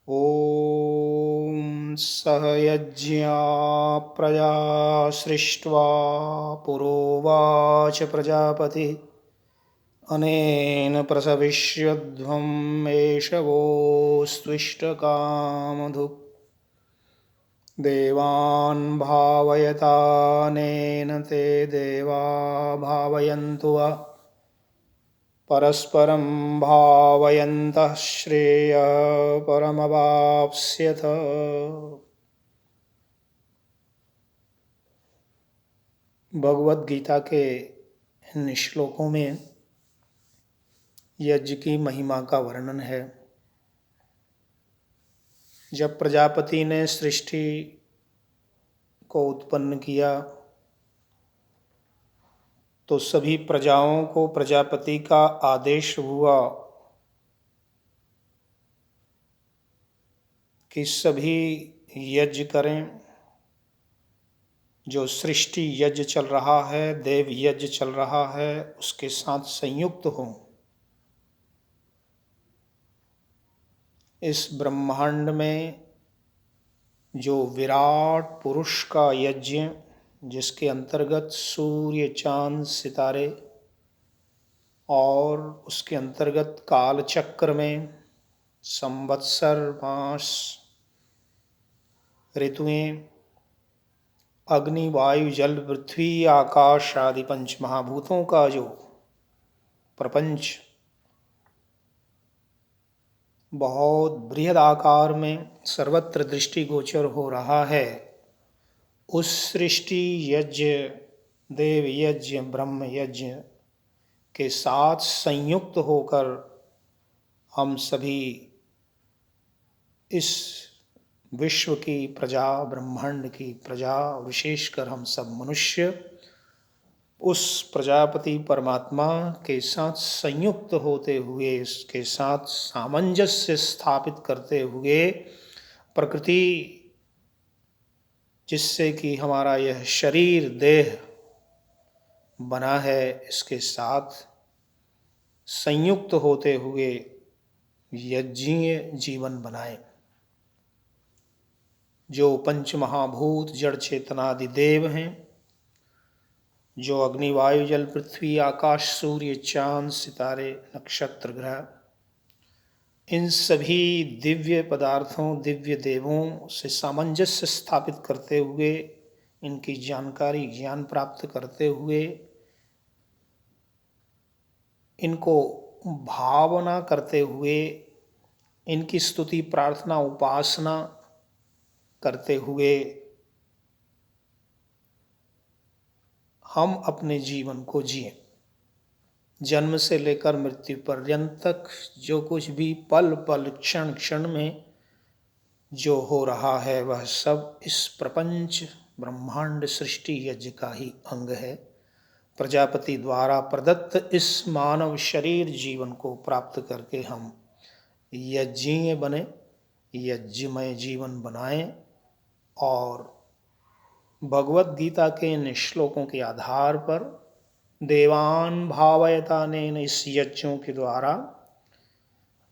ॐ सह यज्ञा प्रजा सृष्ट्वा पुरोवाच प्रजापतिः अनेन प्रसविष्यध्वम् एषवोऽस्त्विष्टकामधुक् देवान् भावयतानेन ते देवा भावयन्तु वा परस्परं भावयन्तः श्रेयः परमवाप्स्यथ। भगवद गीता के इन श्लोकों में यज्ञ की महिमा का वर्णन है। जब प्रजापति ने सृष्टि को उत्पन्न किया तो सभी प्रजाओं को प्रजापति का आदेश हुआ कि सभी यज्ञ करें। जो सृष्टि यज्ञ चल रहा है, देव यज्ञ चल रहा है, उसके साथ संयुक्त हों। इस ब्रह्मांड में जो विराट पुरुष का यज्ञ, जिसके अंतर्गत सूर्य, चांद, सितारे और उसके अंतर्गत काल चक्र में संवत्सर, मास, ऋतुएं, अग्नि, वायु, जल, पृथ्वी, आकाश आदि पंच महाभूतों का जो प्रपंच बहुत बृहद आकार में सर्वत्र दृष्टिगोचर हो रहा है, उस सृष्टि यज्ञ, देव यज्ञ, ब्रह्म यज्ञ के साथ संयुक्त होकर हम सभी इस विश्व की प्रजा, ब्रह्मांड की प्रजा, विशेषकर हम सब मनुष्य उस प्रजापति परमात्मा के साथ संयुक्त होते हुए, इसके साथ सामंजस्य स्थापित करते हुए, प्रकृति जिससे कि हमारा यह शरीर देह बना है, इसके साथ संयुक्त होते हुए यज्ञीय जीवन बनाएं। जो पंच महाभूत जड़ चेतनादि देव हैं, जो अग्नि, वायु, जल, पृथ्वी, आकाश, सूर्य, चांद, सितारे, नक्षत्र, ग्रह, इन सभी दिव्य पदार्थों, दिव्य देवों से सामंजस्य स्थापित करते हुए, इनकी जानकारी, ज्ञान प्राप्त करते हुए, इनको भावना करते हुए, इनकी स्तुति, प्रार्थना, उपासना करते हुए हम अपने जीवन को जिएं। जन्म से लेकर मृत्यु पर्यंत तक जो कुछ भी पल पल, क्षण क्षण में जो हो रहा है, वह सब इस प्रपंच ब्रह्मांड सृष्टि यज्ञ का ही अंग है। प्रजापति द्वारा प्रदत्त इस मानव शरीर जीवन को प्राप्त करके हम यज्ञीय बने, यज्ञमय जीवन बनाएं और भगवद गीता के इन श्लोकों के आधार पर देवान भावयतानेन, इस यज्ञों के द्वारा,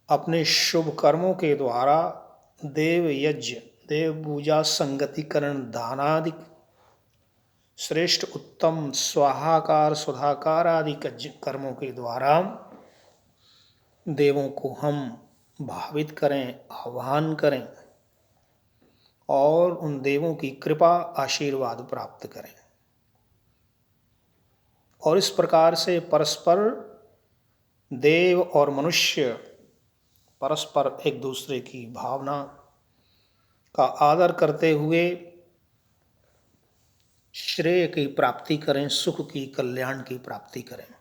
अपने शुभ कर्मों के द्वारा देव यज्ञ, देव पूजा, संगतिकरण, दानादि श्रेष्ठ उत्तम स्वाहाकार, सुधाकार आदि कर्मों के द्वारा देवों को हम भावित करें, आह्वान करें और उन देवों की कृपा, आशीर्वाद प्राप्त करें। और इस प्रकार से परस्पर देव और मनुष्य परस्पर एक दूसरे की भावना का आदर करते हुए श्रेय की प्राप्ति करें, सुख की, कल्याण की प्राप्ति करें।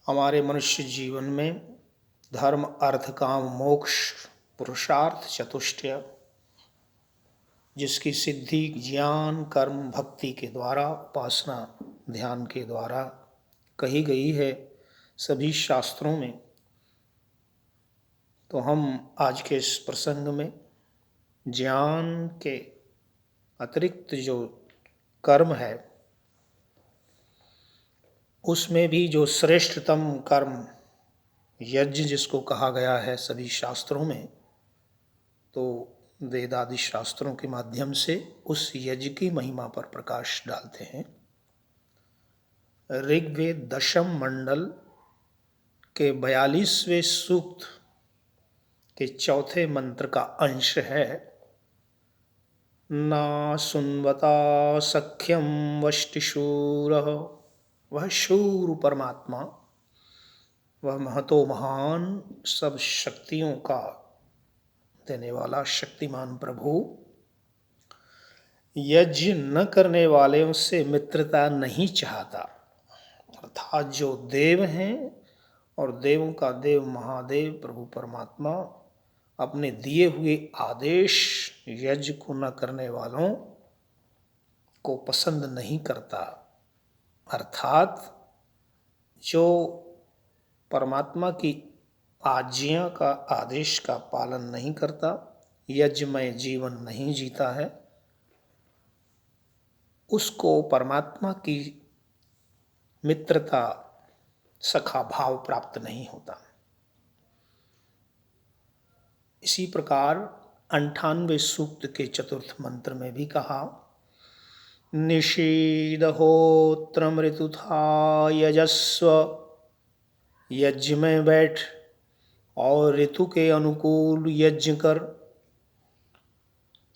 हमारे मनुष्य जीवन में धर्म, अर्थ, काम, मोक्ष, पुरुषार्थ चतुष्टय, जिसकी सिद्धि ज्ञान, कर्म, भक्ति के द्वारा, उपासना, ध्यान के द्वारा कही गई है सभी शास्त्रों में। तो हम आज के इस प्रसंग में ज्ञान के अतिरिक्त जो कर्म है, उसमें भी जो श्रेष्ठतम कर्म यज्ञ जिसको कहा गया है सभी शास्त्रों में, तो वेद आदि शास्त्रों के माध्यम से उस यज्ञ की महिमा पर प्रकाश डालते हैं। ऋग्वेद दशम मंडल के 42वें सूक्त के चौथे मंत्र का अंश है, ना सुन्वता सख्यम वष्टिशूरः। वह शूर परमात्मा, वह महतो महान, सब शक्तियों का देने वाला शक्तिमान प्रभु यज्ञ न करने वालों से मित्रता नहीं चाहता। अर्थात जो देव हैं और देवों का देव महादेव प्रभु परमात्मा अपने दिए हुए आदेश यज्ञ को न करने वालों को पसंद नहीं करता। अर्थात जो परमात्मा की आज्ञा का आदेश का पालन नहीं करता, यज्ञमय जीवन नहीं जीता है, उसको परमात्मा की मित्रता सखा भाव प्राप्त नहीं होता। इसी प्रकार 98वें सूक्त के चतुर्थ मंत्र में भी कहा, निषीदहोत्र मृतुथा यजस्व। यज्ञ में बैठ और ऋतु के अनुकूल यज्ञ कर।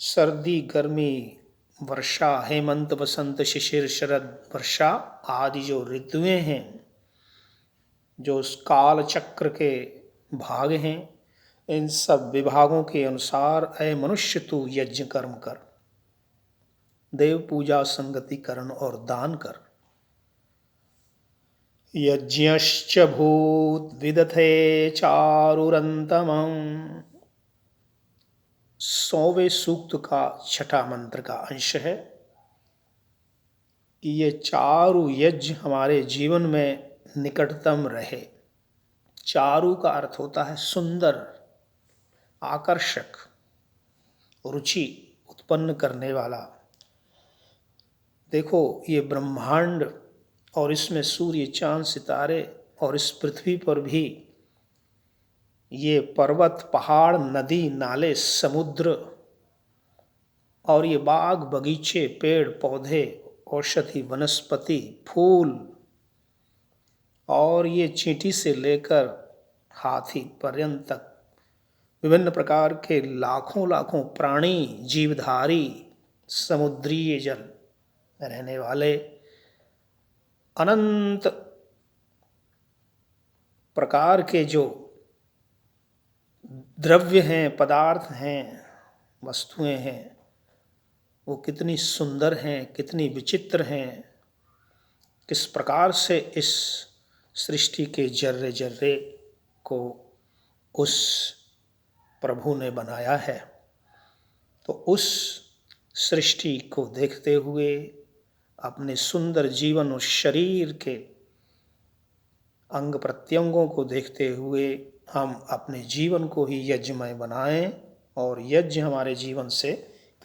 सर्दी, गर्मी, वर्षा, हेमंत, बसंत, शिशिर, शरद, वर्षा आदि जो ऋतुएं हैं, जो काल चक्र के भाग हैं, इन सब विभागों के अनुसार अय मनुष्य तू यज्ञ कर्म कर, देव पूजा, संगति करण और दान कर। यज्ञश्च भूत विदथे चारुरंतमं। 100वें सूक्त का छठा मंत्र का अंश है कि ये चारु यज्ञ हमारे जीवन में निकटतम रहे। चारु का अर्थ होता है सुंदर, आकर्षक, रुचि उत्पन्न करने वाला। देखो, ये ब्रह्मांड और इसमें सूर्य, चांद, सितारे और इस पृथ्वी पर भी ये पर्वत, पहाड़, नदी, नाले, समुद्र और ये बाग, बगीचे, पेड़, पौधे, औषधि, वनस्पति, फूल और ये चींटी से लेकर हाथी पर्यंत तक विभिन्न प्रकार के लाखों लाखों प्राणी, जीवधारी, समुद्रीय जल रहने वाले अनंत प्रकार के जो द्रव्य हैं, पदार्थ हैं, वस्तुएं हैं, वो कितनी सुंदर हैं, कितनी विचित्र हैं, किस प्रकार से इस सृष्टि के जर्रे जर्रे को उस प्रभु ने बनाया है। तो उस सृष्टि को देखते हुए, अपने सुंदर जीवन और शरीर के अंग प्रत्यंगों को देखते हुए हम अपने जीवन को ही यज्ञमय बनाएं और यज्ञ हमारे जीवन से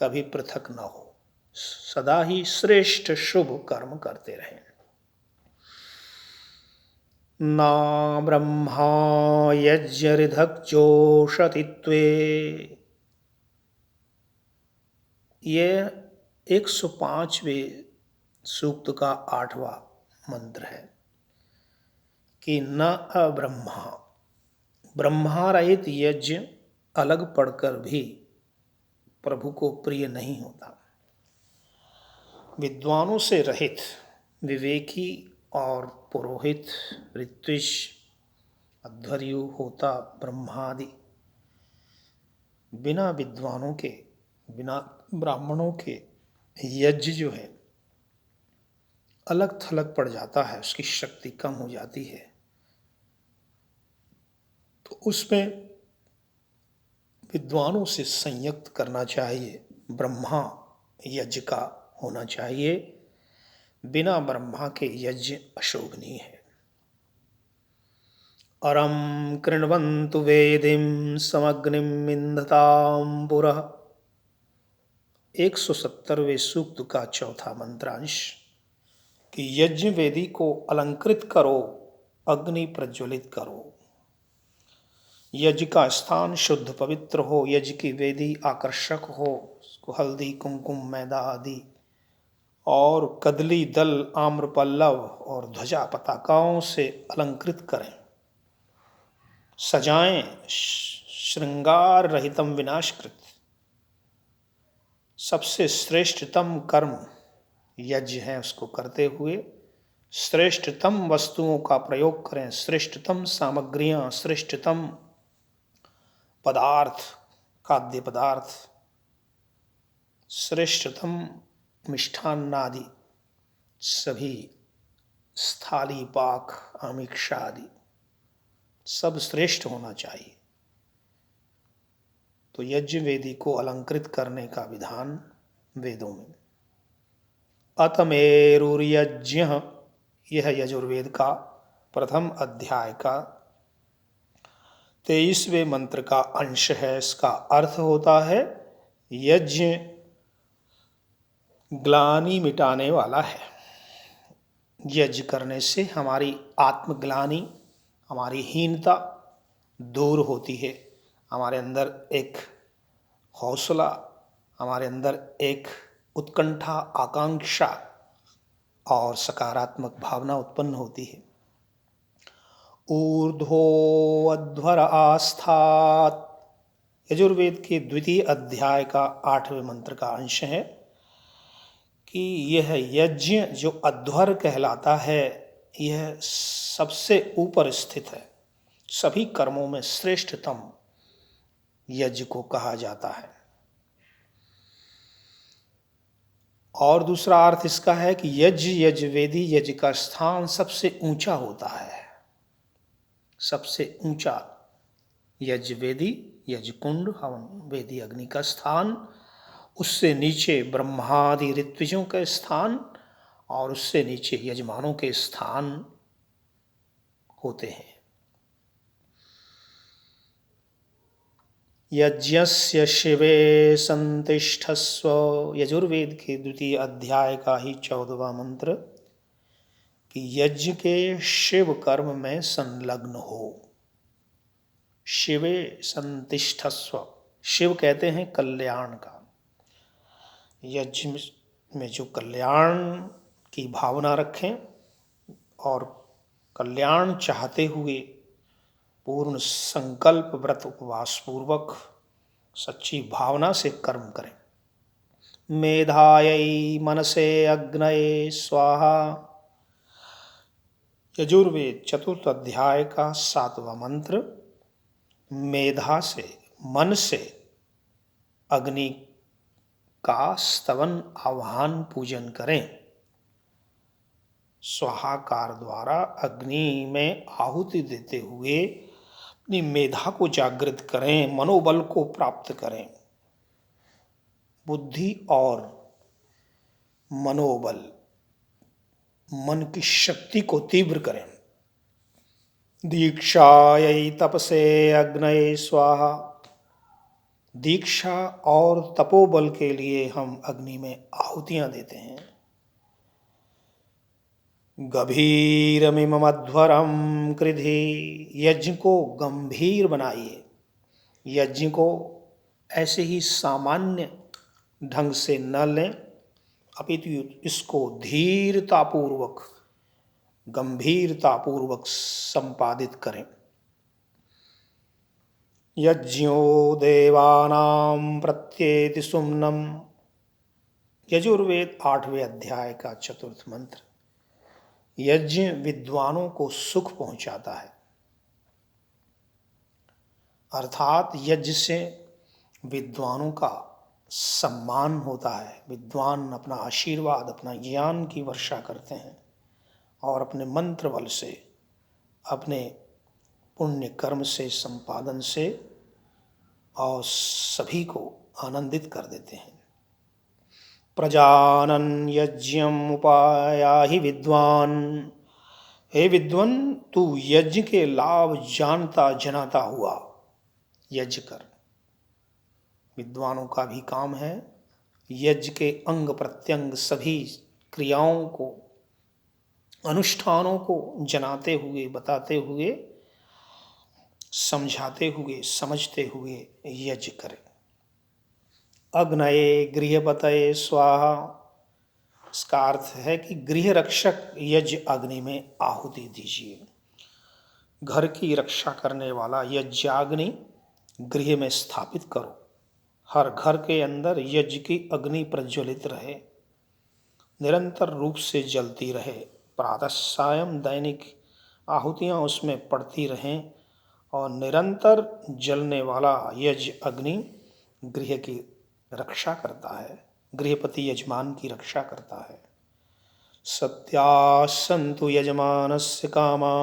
कभी पृथक न हो, सदा ही श्रेष्ठ शुभ कर्म करते रहें। ना ब्रह्मा यज्ञरिधक जोषतित्वे। ये 105वें सूक्त का 8वां मंत्र है कि न अब्रह्मा, ब्रह्मा रहित यज्ञ अलग पढ़कर भी प्रभु को प्रिय नहीं होता। विद्वानों से रहित विवेकी और पुरोहित, ऋत्विज, अध्वर्यु, होता, ब्रह्मादि बिना विद्वानों के, बिना ब्राह्मणों के यज्ञ जो है अलग थलग पड़ जाता है, उसकी शक्ति कम हो जाती है। तो उसमें विद्वानों से संयुक्त करना चाहिए, ब्रह्मा यज्ञ का होना चाहिए। बिना ब्रह्मा के यज्ञ अशोभनीय है। अरम कृण्वन्तु वेदिं समग्निं इंधतां पुरः। 170वें सूक्त का चौथा मंत्रांश कि यज्ञ वेदी को अलंकृत करो, अग्नि प्रज्वलित करो। यज्ञ का स्थान शुद्ध पवित्र हो, यज्ञ की वेदी आकर्षक हो, उसको हल्दी कुमकुम मैदा आदि और कदली दल आम्र पल्लव और ध्वजा पताकाओं से अलंकृत करें, सजाएं, श्रृंगार रहितम विनाशकृत। सबसे श्रेष्ठतम कर्म यज्ञ है, उसको करते हुए श्रेष्ठतम वस्तुओं का प्रयोग करें, श्रेष्ठतम सामग्रियां, श्रेष्ठतम पदार्थ, खाद्य पदार्थ, श्रेष्ठतम मिष्ठान्न आदि सभी, स्थाली पाक आमिक्षा आदि सब श्रेष्ठ होना चाहिए। तो यज्ञ वेदी को अलंकृत करने का विधान वेदों में। अतमेरुर्यज्ञ, यह यजुर्वेद का प्रथम अध्याय का 23वें मंत्र का अंश है। इसका अर्थ होता है यज्ञ ग्लानि मिटाने वाला है। यज्ञ करने से हमारी आत्मग्लानि, हमारी हीनता दूर होती है, हमारे अंदर एक हौसला, हमारे अंदर एक उत्कंठा, आकांक्षा और सकारात्मक भावना उत्पन्न होती है। ऊर्ध्वोऽध्वर आस्थात्, यजुर्वेद के द्वितीय अध्याय का 8वें मंत्र का अंश है कि यह यज्ञ जो अध्वर कहलाता है, यह सबसे ऊपर स्थित है, सभी कर्मों में श्रेष्ठतम यज्ञ को कहा जाता है। और दूसरा अर्थ इसका है कि यज्ञ, यज्ञवेदी, यज्ञ का स्थान सबसे ऊंचा होता है, सबसे ऊंचा यज्ञवेदी, यज्ञकुंड, हवन वेदी अग्नि का स्थान, उससे नीचे ब्रह्मादि ऋत्विजों का स्थान और उससे नीचे यजमानों के स्थान होते हैं। यज्ञस्य शिवे संतिष्ठस्व, यजुर्वेद के द्वितीय अध्याय का ही 14वां मंत्र कि यज्ञ के शिव कर्म में संलग्न हो। शिवे संतिष्ठस्व, शिव कहते हैं कल्याण का। यज्ञ में जो कल्याण की भावना रखें और कल्याण चाहते हुए पूर्ण संकल्प व्रत उपवास पूर्वक सच्ची भावना से कर्म करें। मेधायै मनसे अग्नये स्वाहा, यजुर्वेद चतुर्थ अध्याय का 7वां मंत्र, मेधा से, मन से अग्नि का स्तवन आह्वान पूजन करें। स्वाहाकार द्वारा अग्नि में आहुति देते हुए अपनी मेधा को जागृत करें, मनोबल को प्राप्त करें, बुद्धि और मनोबल, मन की शक्ति को तीव्र करें। दीक्षायै तपसे अग्नये स्वाहा, दीक्षा और तपोबल के लिए हम अग्नि में आहुतियां देते हैं। गभीरमिमध्वरम कृधि, यज्ञ को गंभीर बनाइए, यज्ञ को ऐसे ही सामान्य ढंग से न लें, अपितु इसको धीरतापूर्वक, गंभीरतापूर्वक संपादित करें। यज्ञो देवानां प्रत्येति सुम्नम, यजुर्वेद 8वें अध्याय का 4th मंत्र, यज्ञ विद्वानों को सुख पहुंचाता है। अर्थात यज्ञ से विद्वानों का सम्मान होता है, विद्वान अपना आशीर्वाद, अपना ज्ञान की वर्षा करते हैं और अपने मंत्र बल से, अपने पुण्य कर्म से, संपादन से और सभी को आनंदित कर देते हैं। प्रजानन यज्ञम उपायाहि विद्वान, हे विद्वान तू यज्ञ के लाभ जानता जनाता हुआ यज्ञ कर। विद्वानों का भी काम है यज्ञ के अंग प्रत्यंग सभी क्रियाओं को, अनुष्ठानों को जनाते हुए, बताते हुए समझाते हुए समझते हुए यज्ञ करें। अग्नये गृहपतये स्वाहा, इसका अर्थ है कि गृह रक्षक यज्ञ अग्नि में आहुति दीजिए। घर की रक्षा करने वाला यज्ञाग्नि गृह में स्थापित करो। हर घर के अंदर यज्ञ की अग्नि प्रज्वलित रहे, निरंतर रूप से जलती रहे। प्रातः सायं दैनिक आहुतियाँ उसमें पड़ती रहें और निरंतर जलने वाला यज्ञ अग्नि गृह की रक्षा करता है, गृहपति यजमान की रक्षा करता है। सत्यासन्तु यजमानस्य कामा,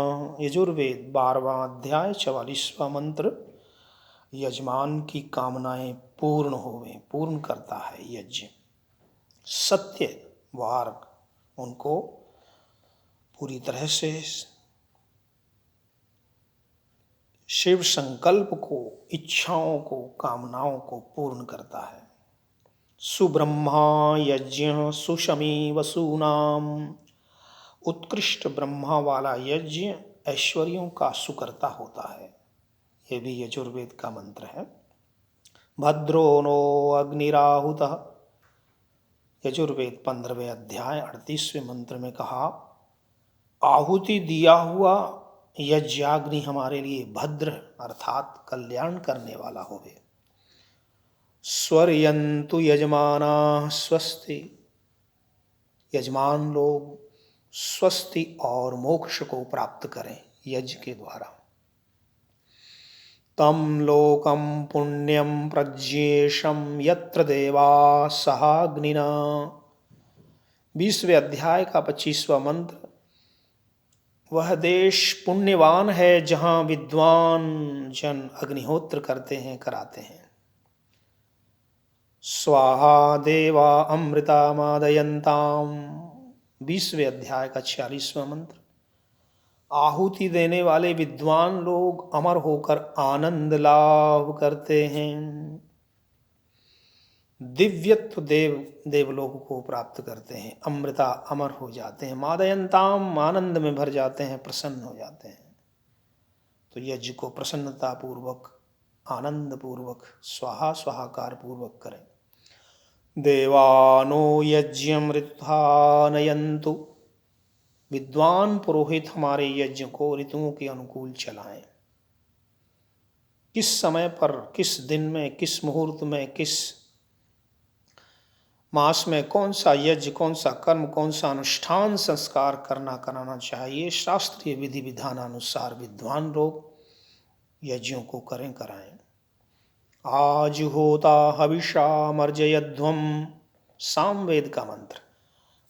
यजुर्वेद 12वां अध्याय 44वां मंत्र। यजमान की कामनाएं पूर्ण होवें, पूर्ण करता है यज्ञ। सत्य वार्ग उनको पूरी तरह से शिव संकल्प को, इच्छाओं को, कामनाओं को पूर्ण करता है। सुब्रह्मा यज्ञ सुशमी वसूनाम, उत्कृष्ट ब्रह्मा वाला यज्ञ ऐश्वर्यों का सुकर्ता होता है। ये भी यजुर्वेद का मंत्र है। भद्रो नो अग्निराहुतः, यजुर्वेद 15वें अध्याय 38वें मंत्र में कहा, आहुति दिया हुआ यज्ञाग्नि हमारे लिए भद्र अर्थात कल्याण करने वाला होवे। स्वर्यन्तु यजमाना स्वस्ति, यजमान लोग स्वस्ति और मोक्ष को प्राप्त करें यज्ञ के द्वारा। तम लोकम पुण्यम प्रज्येशम यत्र देवा सहाग्निना, 20वें अध्याय का 25वां मंत्र। वह देश पुण्यवान है जहाँ विद्वान जन अग्निहोत्र करते हैं, कराते हैं। स्वाहा देवा अमृता मादयन्ताम, 20वें अध्याय का 46वां मंत्र। आहुति देने वाले विद्वान लोग अमर होकर आनंद लाभ करते हैं, दिव्यत्व देवलोक को प्राप्त करते हैं। अमृता अमर हो जाते हैं, मादयन्ताम आनंद में भर जाते हैं, प्रसन्न हो जाते हैं। तो यज्ञ को प्रसन्नता पूर्वक, आनंद पूर्वक, स्वाहा स्वाहाकार पूर्वक करें। देवानो यज्ञमृथा नयन्तु, विद्वान पुरोहित हमारे यज्ञ को ऋतुओं के अनुकूल चलाएं। किस समय पर, किस दिन में, किस मुहूर्त में, किस मास में कौन सा यज्ञ, कौन सा कर्म, कौन सा अनुष्ठान संस्कार कराना चाहिए, शास्त्रीय विधि विधानानुसार विद्वान लोग यज्ञों को करें, कराएं। आज होता हविषा मर्जयध्वम, सामवेद का मंत्र।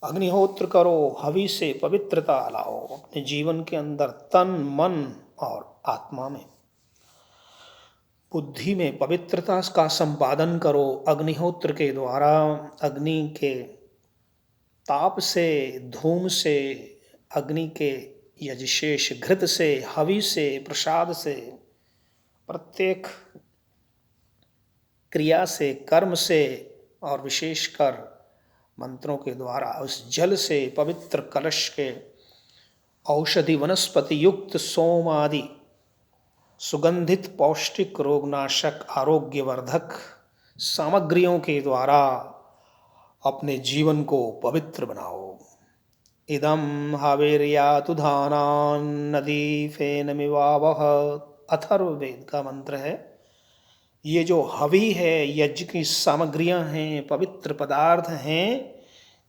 अग्निहोत्र करो, हवि से पवित्रता लाओ अपने जीवन के अंदर, तन मन और आत्मा में, बुद्धि में पवित्रता का संपादन करो। अग्निहोत्र के द्वारा अग्नि के ताप से, धूम से, अग्नि के यजशेष घृत से, हवि से, प्रसाद से, प्रत्येक क्रिया से, कर्म से और विशेषकर मंत्रों के द्वारा उस जल से, पवित्र कलश के औषधि वनस्पति युक्त सोम आदि सुगंधित पौष्टिक रोगनाशक आरोग्यवर्धक सामग्रियों के द्वारा अपने जीवन को पवित्र बनाओ। इदम हावेर्यातु धानान नदी फेनमिवावह, अथर्ववेद का मंत्र है। ये जो हवि है, यज्ञ की सामग्रियां हैं, पवित्र पदार्थ हैं,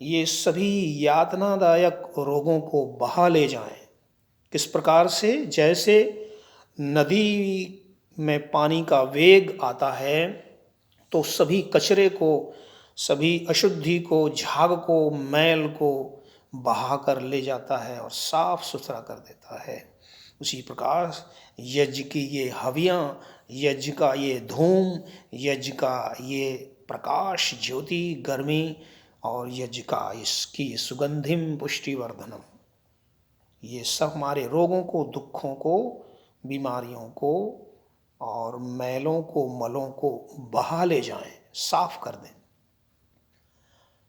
ये सभी यातनादायक रोगों को बहा ले जाएं। किस प्रकार से? जैसे नदी में पानी का वेग आता है तो सभी कचरे को, सभी अशुद्धि को, झाग को, मैल को बहा कर ले जाता है और साफ सुथरा कर देता है। उसी प्रकार यज्ञ की ये हवियाँ, यज्ञ का ये धूम, यज्ञ का ये प्रकाश, ज्योति, गर्मी और यज्ञ का इसकी सुगंधिम पुष्टिवर्धनम, ये सब हमारे रोगों को, दुखों को, बीमारियों को और मैलों को, मलों को बहा ले जाएं, साफ कर दें।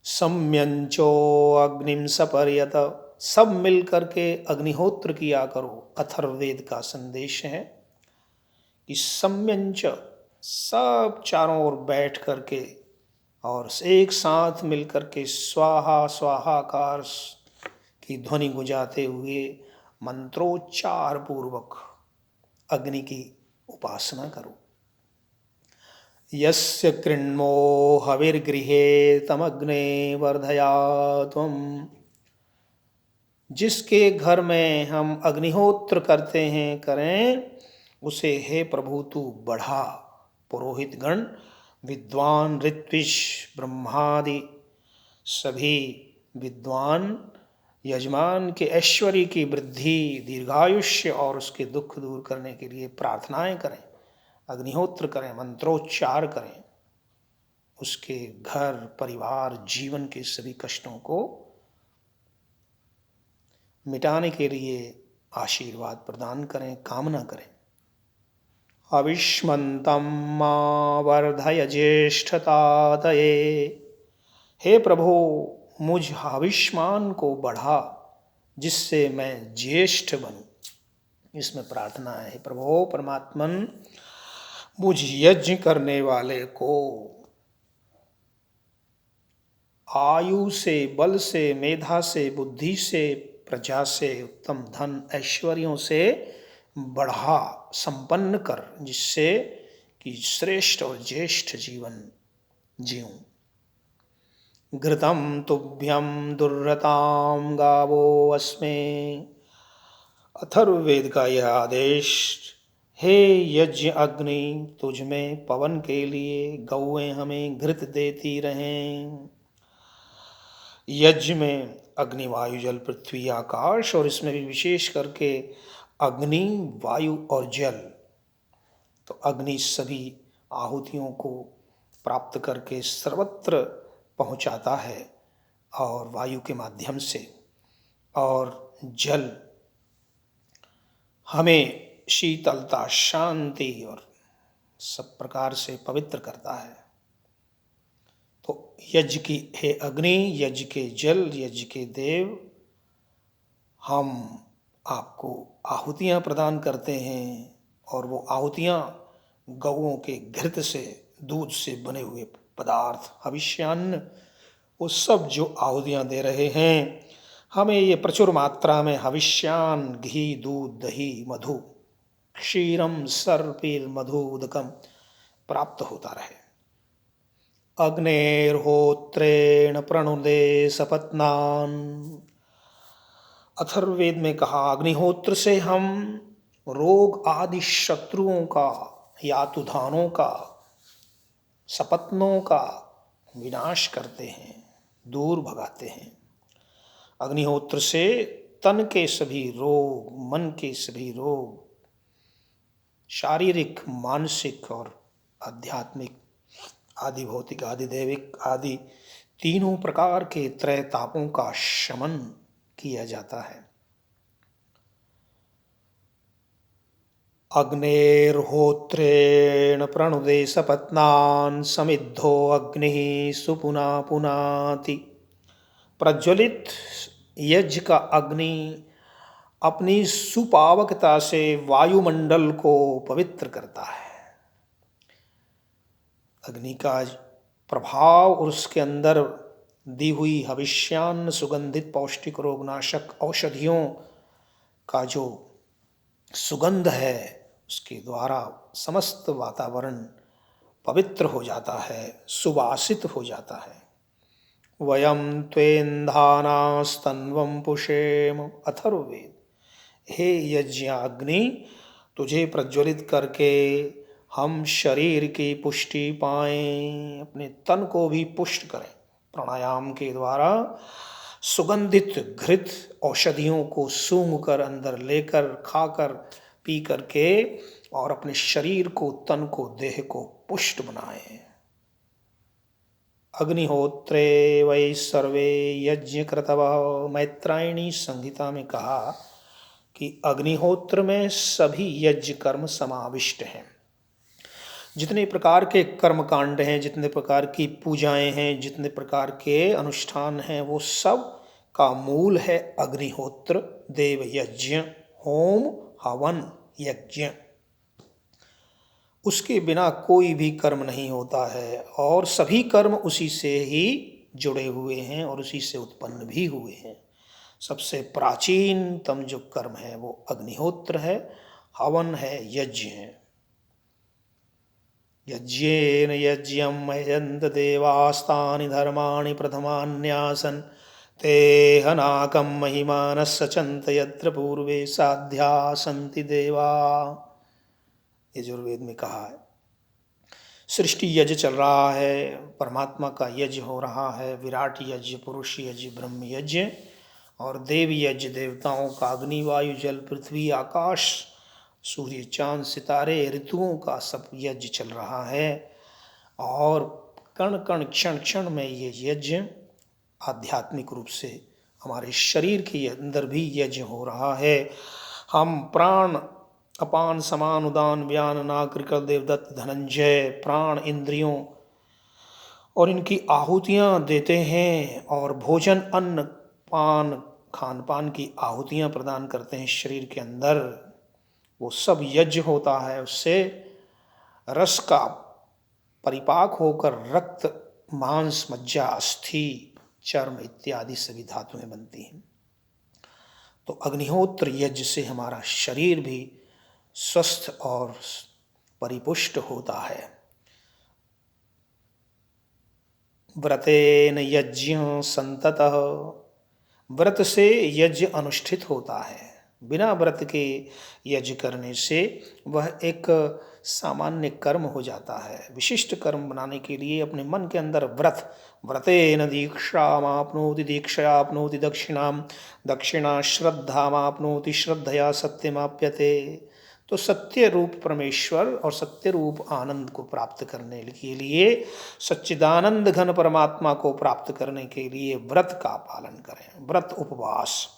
सम्यंचो अग्निम सपर्यत, सब मिल करके अग्निहोत्र किया करो, अथर्ववेद का संदेश है। कि सम्यंच सब चारों ओर बैठ करके और एक साथ मिलकर के स्वाहा स्वाहाकार की ध्वनि गुंजाते हुए मंत्रोच्चार पूर्वक अग्नि की उपासना करो। यस्य कृण्मो हविर्गृहे तमग्ने वर्धयात्वम्, जिसके घर में हम अग्निहोत्र करते हैं करें, उसे हे प्रभु तू बढ़ा। पुरोहित गण, विद्वान, ऋत्विज, ब्रह्मादि सभी विद्वान यजमान के ऐश्वर्य की वृद्धि, दीर्घायुष्य और उसके दुख दूर करने के लिए प्रार्थनाएं करें, अग्निहोत्र करें, मंत्रोच्चार करें, उसके घर परिवार जीवन के सभी कष्टों को मिटाने के लिए आशीर्वाद प्रदान करें, कामना करें। हविष्मन्तं मा वर्धय ज्येष्ठतातये, हे प्रभु मुझ हविष्मान को बढ़ा जिससे मैं ज्येष्ठ बनूं। इसमें प्रार्थना है, प्रभु परमात्मन मुझ यज्ञ करने वाले को आयु से, बल से, मेधा से, बुद्धि से, प्रजा से, उत्तम धन ऐश्वर्यों से बढ़ा, संपन्न कर, जिससे कि श्रेष्ठ और ज्येष्ठ जीवन जीऊं। घृतं तुभ्यं दुर्रतां गावो अस्मे, अथर्ववेद का यह आदेश, हे यज्ञ अग्नि तुझ में पवन के लिए गौएं हमें घृत देती रहें। यज्ञ में अग्नि, वायु, जल, पृथ्वी, आकाश और इसमें भी विशेष करके अग्नि, वायु और जल। तो अग्नि सभी आहुतियों को प्राप्त करके सर्वत्र पहुंचाता है और वायु के माध्यम से, और जल हमें शीतलता, शांति और सब प्रकार से पवित्र करता है। तो यज्ञ की हे अग्नि, यज्ञ के जल, यज्ञ के देव, हम आपको आहुतियाँ प्रदान करते हैं और वो आहुतियाँ गौओं के घृत से, दूध से बने हुए पदार्थ, हविष्यान्न, वो सब जो आहुतियाँ दे रहे हैं, हमें ये प्रचुर मात्रा में हविष्यान, घी, दूध, दही, मधु, क्षीरम सर्पील मधु उदकम प्राप्त होता रहे। अग्नेर्होत्रेण प्रणुदे सपत्नान, अथर्ववेद में कहा अग्निहोत्र से हम रोग आदि शत्रुओं का, यातुधानों का, सपत्नों का विनाश करते हैं, दूर भगाते हैं। अग्निहोत्र से तन के सभी रोग, मन के सभी रोग, शारीरिक, मानसिक और आध्यात्मिक, आदि भौतिक, आदि दैविक आदि तीनों प्रकार के त्रय तापों का शमन किया जाता है। अग्नेर्होत्रेण प्रणुदे सपत्नान समिद्धो अग्नि सुपुना पुनाति, प्रज्वलित यज्ञ का अग्नि अपनी सुपावकता से वायुमंडल को पवित्र करता है। अग्नि का प्रभाव और उसके अंदर दी हुई हविष्यान्न, सुगंधित पौष्टिक रोगनाशक औषधियों का जो सुगंध है, उसके द्वारा समस्त वातावरण पवित्र हो जाता है, सुवासित हो जाता है। वयम त्वेन्धानास्तन्वं पुषेम, अथर्ववेद, हे यज्ञाग्नि तुझे प्रज्वलित करके हम शरीर की पुष्टि पाएं, अपने तन को भी पुष्ट करें। प्राणायाम के द्वारा सुगंधित घृत औषधियों को सूंघ कर, अंदर लेकर, खाकर, पी करके और अपने शरीर को, तन को, देह को पुष्ट बनाएं। अग्निहोत्रे वै सर्वे यज्ञ कृतवः, मैत्रायणी संहिता में कहा कि अग्निहोत्र में सभी यज्ञ कर्म समाविष्ट हैं। जितने प्रकार के कर्म कांड हैं, जितने प्रकार की पूजाएं हैं, जितने प्रकार के अनुष्ठान हैं, वो सब का मूल है अग्निहोत्र, देव यज्ञ, होम, हवन, यज्ञ। उसके बिना कोई भी कर्म नहीं होता है और सभी कर्म उसी से ही जुड़े हुए हैं और उसी से उत्पन्न भी हुए हैं। सबसे प्राचीनतम जो कर्म है वो अग्निहोत्र है, हवन है, यज्ञ है। यज्ञेन यज्ञं यजन्त देवास्तानि धर्माणि प्रथमान्यासन् ते हनाकं महिमानः सचन्त यत्र पूर्वे साध्या सन्ति देवा। यजुर्वेद में कहा है। सृष्टि यज्ञ चल रहा है, परमात्मा का यज्ञ हो रहा है, विराट यज्ञ, पुरुष यज्ञ, ब्रह्म यज्ञ, और देव यज्ञ देवताओं का, अग्नि वायु जल पृथ्वी आकाश सूर्य चांद सितारे ऋतुओं का सब यज्ञ चल रहा है। और कण कण क्षण क्षण में ये यज्ञ आध्यात्मिक रूप से हमारे शरीर के अंदर भी यज्ञ हो रहा है। हम प्राण अपान समान उदान व्यान नागरिक देवदत्त धनंजय प्राण इंद्रियों और इनकी आहुतियाँ देते हैं और भोजन अन्न पान खान पान की आहुतियाँ प्रदान करते हैं शरीर के अंदर। वो सब यज्ञ होता है, उससे रस का परिपाक होकर रक्त मांस मज्जा अस्थि चर्म इत्यादि सभी धातुएं बनती हैं। तो अग्निहोत्र यज्ञ से हमारा शरीर भी स्वस्थ और परिपुष्ट होता है। व्रतेन यज्ञ संततः, व्रत से यज्ञ अनुष्ठित होता है। बिना व्रत के यज्ञ करने से वह एक सामान्य कर्म हो जाता है। विशिष्ट कर्म बनाने के लिए अपने मन के अंदर व्रतेन दीक्षामाप्नोति दीक्षयाप्नोति दक्षिणाम दक्षिणा श्रद्धामाप्नोति श्रद्धया सत्यमाप्यते। तो सत्य रूप परमेश्वर और सत्य रूप आनंद को प्राप्त करने के लिए, सच्चिदानंद घन परमात्मा को प्राप्त करने के लिए व्रत का पालन करें। व्रत उपवास।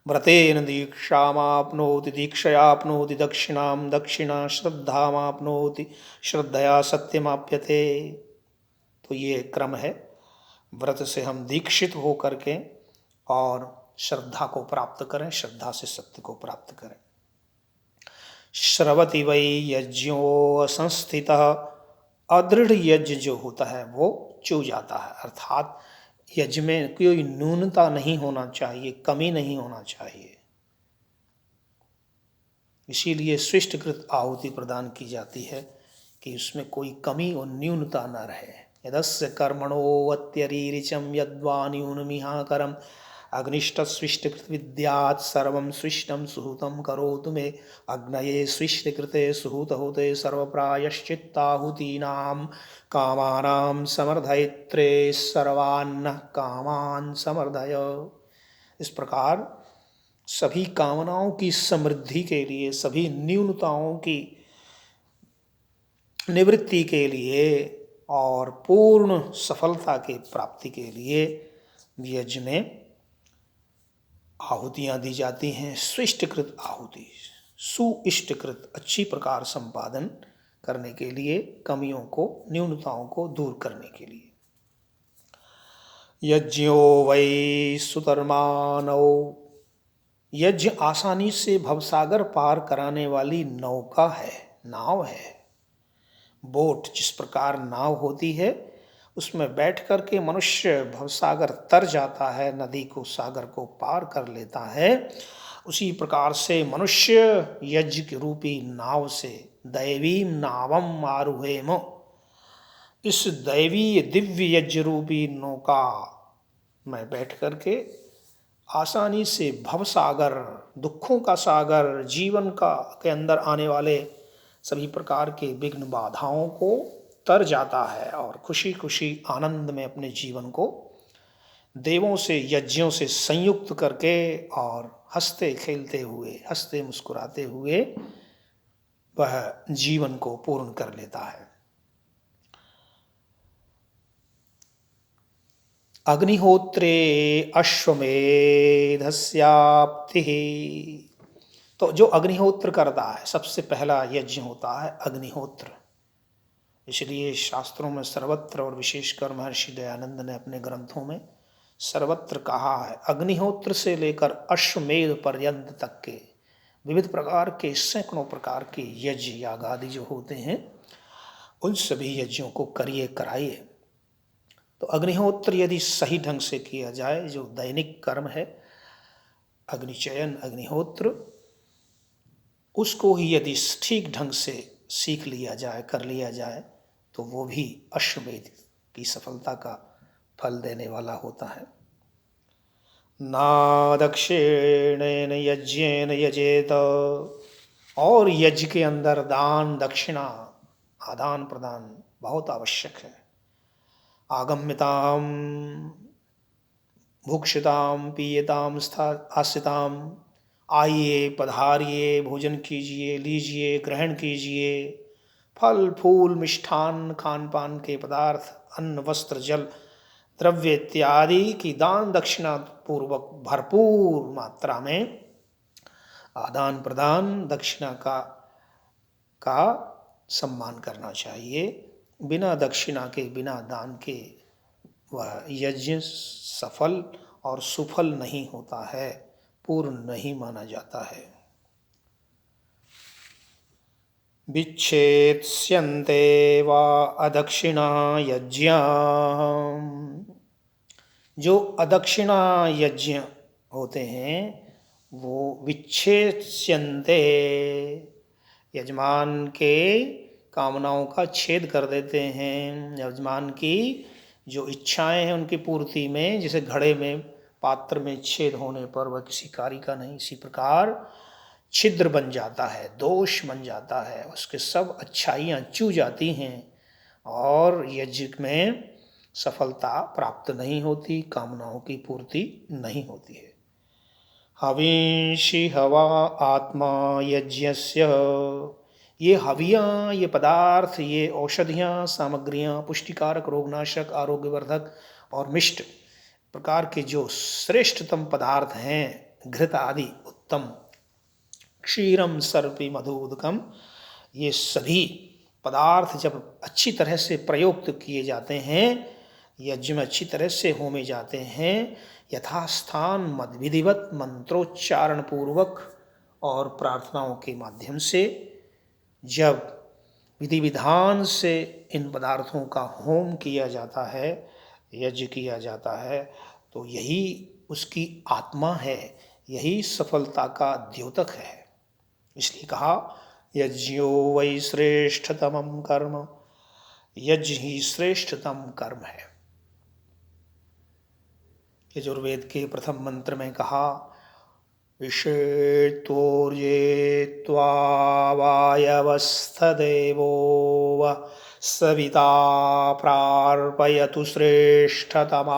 व्रतेन दीक्षामाप्नोति दीक्षयाप्नोति दक्षिणाम दक्षिणा श्रद्धामाप्नोति श्रद्धया सत्यमाप्यते। तो ये क्रम है। व्रत से हम दीक्षित हो करके और श्रद्धा को प्राप्त करें, श्रद्धा से सत्य को प्राप्त करें। श्रवति वै यज्ञो असंस्थितः, अदृढ़ यज्ञ जो होता है वो चू जाता है, अर्थात यज्ञ में कोई न्यूनता नहीं होना चाहिए, कमी नहीं होना चाहिए। इसीलिए स्विष्टकृत आहुति प्रदान की जाती है कि उसमें कोई कमी और न्यूनता न रहे। यदस्य कर्मणो अत्यरीरिचम यद्वा न्यूनमिहाकरम अग्निष्टस्विष्टकृत विद्यात् सर्वं स्विष्टं सुहूतं करोतु मे अग्नये स्विष्टकृते सुहूतहुते सर्वप्रायश्चित्ताहुतीनां कामानां समर्धयित्रे सर्वान्नः कामान् समर्धय। इस प्रकार सभी कामनाओं की समृद्धि के लिए, सभी न्यूनताओं की निवृत्ति के लिए और पूर्ण सफलता के प्राप्ति के लिए यज्ञ में आहुतियाँ दी जाती हैं। स्विष्टकृत आहुति, सुइष्टकृत, अच्छी प्रकार संपादन करने के लिए, कमियों को न्यूनताओं को दूर करने के लिए। यज्ञो वै सुतर्मानौ, यज्ञ आसानी से भवसागर पार कराने वाली नौका है, नाव है। बोट, जिस प्रकार नाव होती है उसमें बैठ करके मनुष्य भवसागर तर जाता है, नदी को सागर को पार कर लेता है, उसी प्रकार से मनुष्य यज्ञ के रूपी नाव से दैवीम नावम आरुहेम, इस दैवी दिव्य यज्ञ रूपी नौका में बैठ करके आसानी से भवसागर, दुखों का सागर, जीवन का के अंदर आने वाले सभी प्रकार के विघ्न बाधाओं को तर जाता है और खुशी खुशी आनंद में अपने जीवन को देवों से यज्ञों से संयुक्त करके और हंसते खेलते हुए, हंसते मुस्कुराते हुए वह जीवन को पूर्ण कर लेता है। अग्निहोत्रे अश्वमेधस्याप्तिः, तो जो अग्निहोत्र करता है, सबसे पहला यज्ञ होता है अग्निहोत्र। इसलिए शास्त्रों में सर्वत्र और विशेषकर महर्षि दयानंद ने अपने ग्रंथों में सर्वत्र कहा है, अग्निहोत्र से लेकर अश्वमेध पर्यंत तक के विविध प्रकार के सैकड़ों प्रकार के यज्ञ याग आदि जो होते हैं उन सभी यज्ञों को करिए कराइए। तो अग्निहोत्र यदि सही ढंग से किया जाए, जो दैनिक कर्म है अग्निचयन अग्निहोत्र, उसको ही यदि ठीक ढंग से सीख लिया जाए, कर लिया जाए, तो वो भी अश्वमेध की सफलता का फल देने वाला होता है। ना दक्षिणेन यज्ञेन यजेत, और यज्ञ के अंदर दान दक्षिणा आदान प्रदान बहुत आवश्यक है। आगम्यताम भुक्षताम पीयताम आस्यताम, आइए पधारिए, भोजन कीजिए, लीजिए, ग्रहण कीजिए। फल फूल मिष्ठान खान पान के पदार्थ, अन्न वस्त्र जल द्रव्य इत्यादि की दान दक्षिणा पूर्वक भरपूर मात्रा में आदान प्रदान दक्षिणा का सम्मान करना चाहिए। बिना दक्षिणा के, बिना दान के वह यज्ञ सफल और सुफल नहीं होता है, पूर्ण नहीं माना जाता है। विच्छेत्स्यन्ते वा अदक्षिणा यज्ञा, जो अदक्षिणा यज्ञ होते हैं वो विच्छेत्स्यन्ते, यजमान के कामनाओं का छेद कर देते हैं। यजमान की जो इच्छाएं हैं उनकी पूर्ति में, जैसे घड़े में पात्र में छेद होने पर वह किसी कार्य का नहीं, इसी प्रकार छिद्र बन जाता है, दोष बन जाता है, उसके सब अच्छाइयाँ चू जाती हैं और यज्ञ में सफलता प्राप्त नहीं होती, कामनाओं की पूर्ति नहीं होती है। हविषि हवा आत्मा यज्ञस्य, ये हवियाँ, ये पदार्थ, ये औषधियाँ, सामग्रियाँ, पुष्टिकारक, रोगनाशक, आरोग्यवर्धक और मिष्ट प्रकार के जो श्रेष्ठतम पदार्थ हैं, घृत आदि उत्तम, क्षीरम सर्पी मधुदकम, ये सभी पदार्थ जब अच्छी तरह से प्रयुक्त किए जाते हैं, यज्ञ में अच्छी तरह से होमे जाते हैं, यथास्थान विधिवत मंत्रोच्चारण पूर्वक और प्रार्थनाओं के माध्यम से जब विधि विधान से इन पदार्थों का होम किया जाता है, यज्ञ किया जाता है, तो यही उसकी आत्मा है, यही सफलता का द्योतक है। इसलिए कहा यज्ञो वै श्रेष्ठतमं कर्म, यज्ञ ही श्रेष्ठतम कर्म है। यजुर्वेद के प्रथम मंत्र में कहा विषेत्वोर्ये त्वावायवस्थदेवो सविता प्रार्पयतु श्रेष्ठतमाय